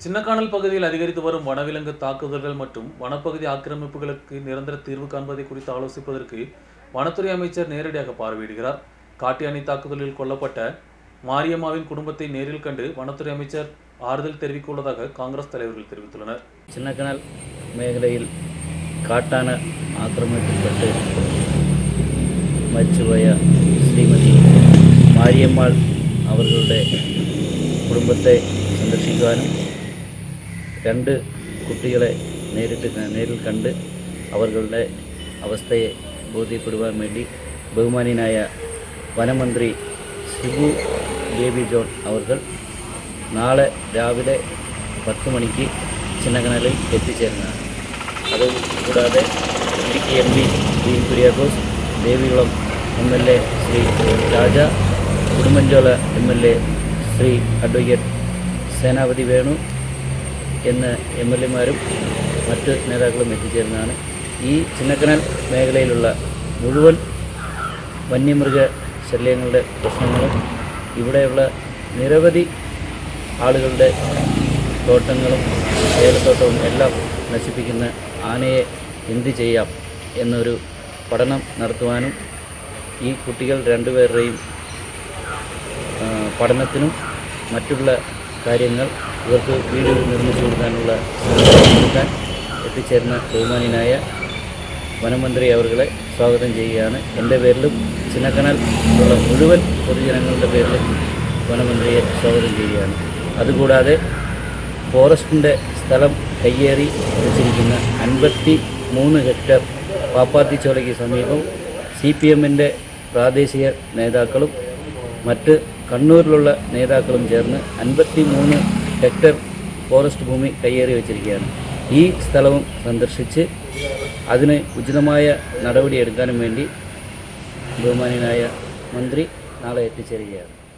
சின்னக்கானல் பகுதியில் அதிகரித்து வரும் வனவிலங்கு தாக்குதல்கள் மற்றும் வனப்பகுதி ஆக்கிரமிப்புகளுக்கு நிரந்தர தீர்வு காண்பதை குறித்து ஆலோசிப்பதற்கு வனத்துறை அமைச்சர் நேரடியாக பார்வையிடுகிறார். காட்டு தாக்குதலில் கொல்லப்பட்ட மாரியம்மாவின் குடும்பத்தை நேரில் கண்டு வனத்துறை அமைச்சர் ஆறுதல் தெரிவிக்க உள்ளதாக காங்கிரஸ் தலைவர்கள் தெரிவித்துள்ளனர். சின்னக்கனல் മേഖലയിൽ കാട്ടാന ആക്രമിക്കപ്പെട്ട് മരിച്ചുപോയ ശ്രീമതി മാരിയമ്മാൾ അവരുടെ കുടുംബത്തെ സന്ദർശിക്കുവാനും രണ്ട് കുട്ടികളെ നേരിൽ കണ്ട് അവരുടെ അവസ്ഥയെ ബോധ്യപ്പെടുവാൻ വേണ്ടി ബഹുമാന്യനായ വനമന്ത്രി ഷിബു ബേബി ജോൺ അവർ നാളെ രാവിലെ 10 മണിക്ക് ചിന്നക്കനാലിൽ എത്തിച്ചേരുന്നതാണ്. അതുകൂടാതെ Idukki MP V Kuriakose, Devikulam MLA Shri Raja, Udumbanchola MLA Shri advocate Senapathi Venu എന്ന MLA-മാരും മറ്റ് നേതാക്കളും എത്തിച്ചേരുന്നതാണ്. ഈ ചിന്നക്കനാൽ മേഖലയിലുള്ള മുഴുവൻ വന്യമൃഗ ശല്യങ്ങളുടെ പ്രശ്നങ്ങളും ഇവിടെയുള്ള നിരവധി ആളുകളുടെ തോട്ടങ്ങളും ഏലത്തോട്ടവും എല്ലാം നശിപ്പിക്കുന്ന ആനയെ എന്ത് ചെയ്യാം എന്നൊരു പഠനം നടത്തുവാനും ഈ കുട്ടികൾ രണ്ടുപേരുടെയും പഠനത്തിനും മറ്റുള്ള കാര്യങ്ങൾ ഇവർക്ക് വീട് നിർമ്മിച്ചു കൊടുക്കാനുള്ള കൊടുക്കാൻ എത്തിച്ചേർന്ന ബഹുമാന്യനായ വനമന്ത്രി അവരെ സ്വാഗതം ചെയ്യുകയാണ്. എൻ്റെ പേരിലും ചിന്നക്കനാൽ ഉള്ള മുഴുവൻ പൊതുജനങ്ങളുടെ പേരിലും വനമന്ത്രിയെ സ്വാഗതം ചെയ്യുകയാണ്. അതുകൂടാതെ ഫോറസ്റ്റിൻ്റെ സ്ഥലം കയ്യേറി വെച്ചിരിക്കുന്ന 53 ഹെക്ടർ പാപ്പാത്തിച്ചോലയ്ക്ക് സമീപം CPM-ൻ്റെ പ്രാദേശിക നേതാക്കളും മറ്റ് കണ്ണൂരിലുള്ള നേതാക്കളും ചേർന്ന് 53 ഹെക്ടർ ഫോറസ്റ്റ് ഭൂമി കയ്യേറി വച്ചിരിക്കുകയാണ്. ഈ സ്ഥലവും സന്ദർശിച്ച് അതിന് ഉചിതമായ നടപടിയെടുക്കാനും വേണ്ടി ബഹുമാന്യനായ മന്ത്രി നാളെ എത്തിച്ചേരുകയാണ്.